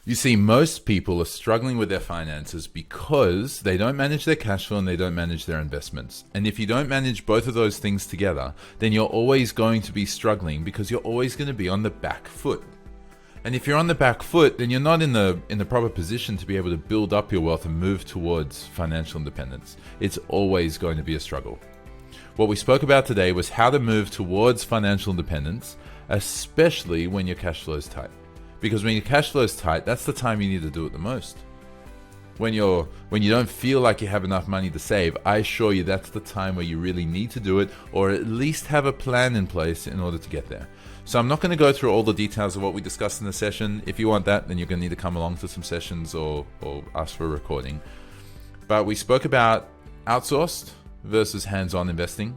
You see, most people are struggling with their finances because they don't manage their cash flow and they don't manage their investments. And if you don't manage both of those things together, then you're always going to be struggling because you're always going to be on the back foot. And if you're on the back foot, then you're not in the proper position to be able to build up your wealth and move towards financial independence. It's always going to be a struggle. What we spoke about today was how to move towards financial independence, especially when your cash flow is tight. Because when your cash flow is tight, that's the time you need to do it the most. When you don't feel like you have enough money to save, I assure you that's the time where you really need to do it, or at least have a plan in place in order to get there. So I'm not going to go through all the details of what we discussed in the session. If you want that, then you're going to need to come along to some sessions or ask for a recording. But we spoke about outsourced versus hands-on investing.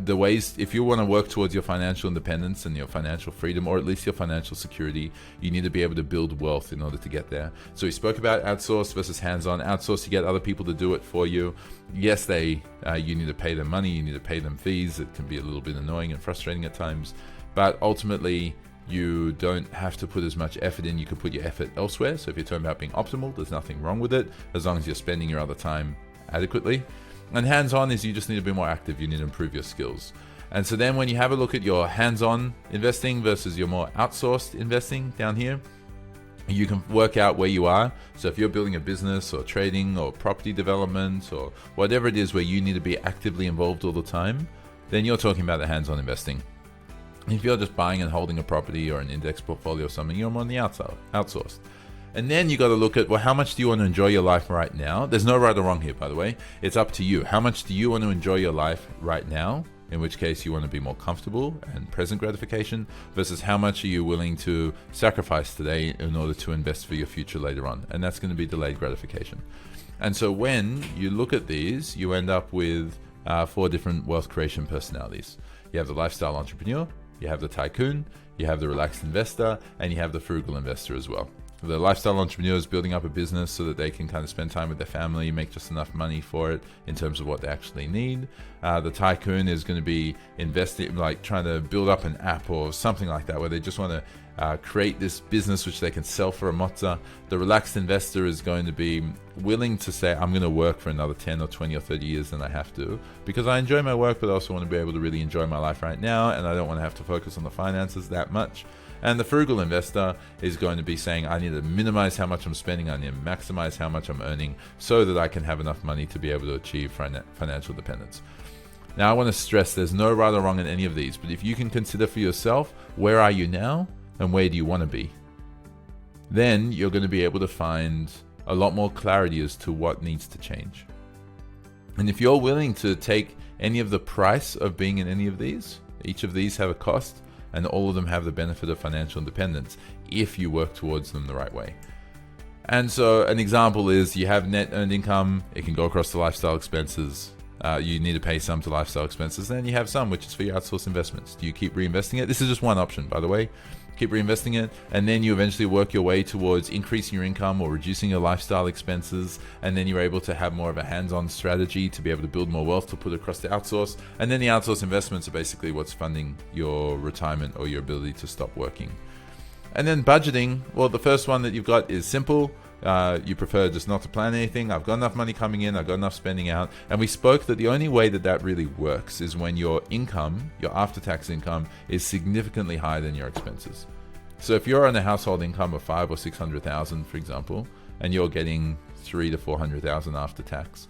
The ways, if you want to work towards your financial independence and your financial freedom, or at least your financial security, you need to be able to build wealth in order to get there. So we spoke about outsourced versus hands-on. Outsourced, you get other people to do it for you. Yes, you need to pay them money, you need to pay them fees. It can be a little bit annoying and frustrating at times, but ultimately you don't have to put as much effort in. You can put your effort elsewhere. So if you're talking about being optimal, there's nothing wrong with it, as long as you're spending your other time adequately. And hands-on is you just need to be more active. You need to improve your skills. And so then when you have a look at your hands-on investing versus your more outsourced investing down here, you can work out where you are. So if you're building a business or trading or property development or whatever it is where you need to be actively involved all the time, then you're talking about the hands-on investing. If you're just buying and holding a property or an index portfolio or something, you're more on the outsourced. And then you got to look at, well, how much do you want to enjoy your life right now? There's no right or wrong here, by the way. It's up to you. How much do you want to enjoy your life right now? In which case you want to be more comfortable and present gratification, versus how much are you willing to sacrifice today in order to invest for your future later on? And that's going to be delayed gratification. And so when you look at these, you end up with 4 different wealth creation personalities. You have the lifestyle entrepreneur, you have the tycoon, you have the relaxed investor, and you have the frugal investor as well. The lifestyle entrepreneur is building up a business so that they can kind of spend time with their family, make just enough money for it in terms of what they actually need. The tycoon is going to be investing, like trying to build up an app or something like that, where they just want to create this business which they can sell for a mozza. The relaxed investor is going to be willing to say, I'm going to work for another 10 or 20 or 30 years than I have to, because I enjoy my work, but I also want to be able to really enjoy my life right now, and I don't want to have to focus on the finances that much. And the frugal investor is going to be saying, I need to minimize how much I'm spending, I need to maximize how much I'm earning so that I can have enough money to be able to achieve financial independence. Now, I want to stress there's no right or wrong in any of these, but if you can consider for yourself, where are you now and where do you want to be? Then you're going to be able to find a lot more clarity as to what needs to change. And if you're willing to take any of the price of being in any of these, each of these have a cost, and all of them have the benefit of financial independence if you work towards them the right way. And so an example is you have net earned income, it can go across to lifestyle expenses. You need to pay some to lifestyle expenses. Then you have some, which is for your outsourced investments. Do you keep reinvesting it? This is just one option, by the way. Keep reinvesting it, and then you eventually work your way towards increasing your income or reducing your lifestyle expenses, and then you're able to have more of a hands-on strategy to be able to build more wealth to put across the outsource. And then the outsource investments are basically what's funding your retirement or your ability to stop working. And then budgeting, well, the first one that you've got is simple. You prefer just not to plan anything. I've got enough money coming in, I've got enough spending out. And we spoke that the only way that that really works is when your income, your after-tax income, is significantly higher than your expenses. So if you're on a household income of 500,000 or 600,000, for example, and you're getting 300,000 to 400,000 after tax,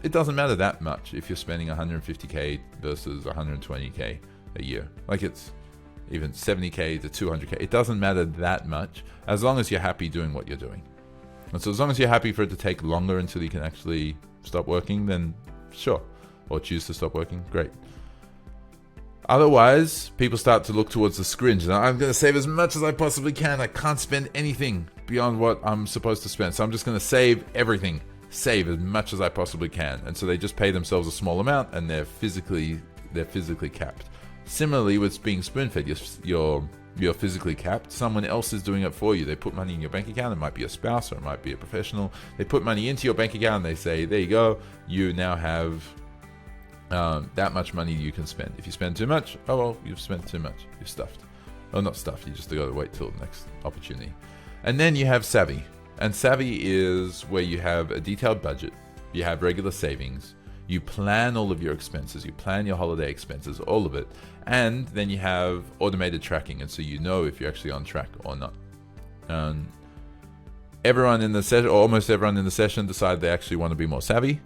it doesn't matter that much if you're spending 150k versus 120k a year. Like, it's even 70k to 200k. It doesn't matter that much as long as you're happy doing what you're doing. And so as long as you're happy for it to take longer until you can actually stop working, then sure. Or choose to stop working, great. Otherwise, people start to look towards the scringe. Now, I'm going to save as much as I possibly can. I can't spend anything beyond what I'm supposed to spend. So I'm just going to save everything. Save as much as I possibly can. And so they just pay themselves a small amount, and they're physically capped. Similarly, with being spoon-fed, you're physically capped. Someone else is doing it for you. They put money in your bank account. It might be a spouse or it might be a professional. They put money into your bank account and they say, there you go. You now have that much money you can spend. If you spend too much, oh well, you've spent too much. You're stuffed. Oh, not stuffed. You just got to wait till the next opportunity. And then you have savvy. And savvy is where you have a detailed budget, you have regular savings, you plan all of your expenses, you plan your holiday expenses, all of it. And then you have automated tracking, and so you know if you're actually on track or not. Everyone in the session, or almost everyone in the session, decided they actually want to be more savvy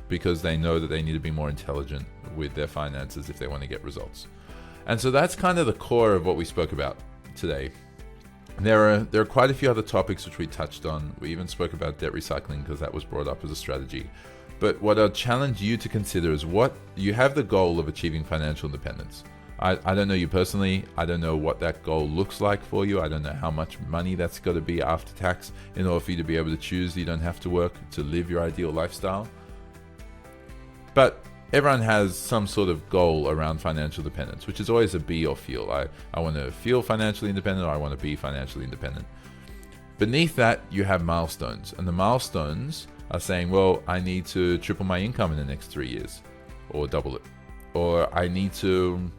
because they know that they need to be more intelligent with their finances if they want to get results. And so that's kind of the core of what we spoke about today. There are quite a few other topics which we touched on. We even spoke about debt recycling because that was brought up as a strategy. But what I'd challenge you to consider is what you have the goal of achieving financial independence. I don't know you personally. I don't know what that goal looks like for you. I don't know how much money that's got to be after tax in order for you to be able to choose. You don't have to work to live your ideal lifestyle. But everyone has some sort of goal around financial independence, which is always a be or feel. I want to feel financially independent, or I want to be financially independent. Beneath that, you have milestones. And the milestones are saying, well, I need to triple my income in the next 3 years, or double it. Or I need to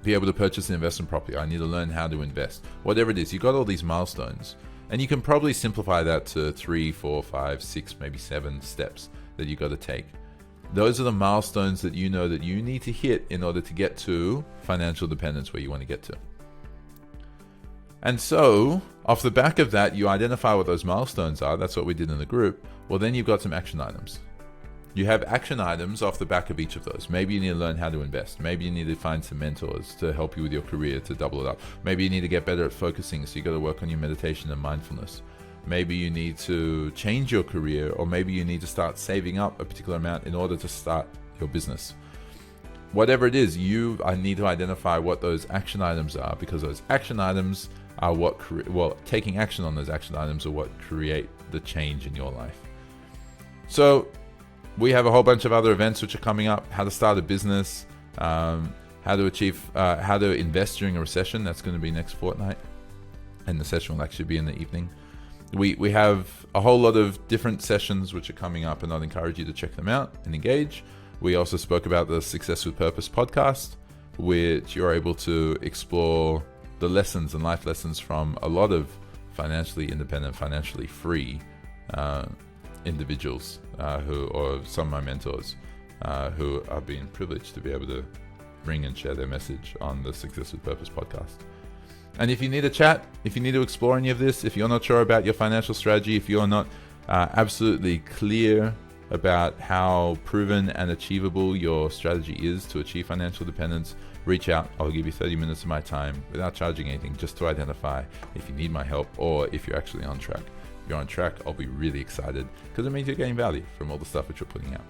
be able to purchase an investment property. I need to learn how to invest. Whatever it is, you've got all these milestones. And you can probably simplify that to 3, 4, 5, 6, maybe 7 steps that you've got to take. Those are the milestones that you know that you need to hit in order to get to financial independence where you want to get to. And so, off the back of that, you identify what those milestones are. That's what we did in the group. Well, then you've got some action items. You have action items off the back of each of those. Maybe you need to learn how to invest. Maybe you need to find some mentors to help you with your career to double it up. Maybe you need to get better at focusing, so you got to work on your meditation and mindfulness. Maybe you need to change your career, or maybe you need to start saving up a particular amount in order to start your business. Whatever it is, I need to identify what those action items are, because those action items are taking action on those action items are what create the change in your life. So we have a whole bunch of other events which are coming up. How to start a business, how to invest during a recession. That's going to be next fortnight, and the session will actually be in the evening. We have a whole lot of different sessions which are coming up, and I'd encourage you to check them out and engage. We also spoke about the Success with Purpose podcast, which you're able to explore the lessons and life lessons from a lot of financially independent, financially free individuals or some of my mentors who are being privileged to be able to bring and share their message on the Success with Purpose podcast. And if you need a chat, if you need to explore any of this, if you're not sure about your financial strategy, if you're not absolutely clear about how proven and achievable your strategy is to achieve financial independence, reach out. I'll give you 30 minutes of my time without charging anything, just to identify if you need my help or if you're actually on track. If you're on track, I'll be really excited because it means you're getting value from all the stuff that you're putting out.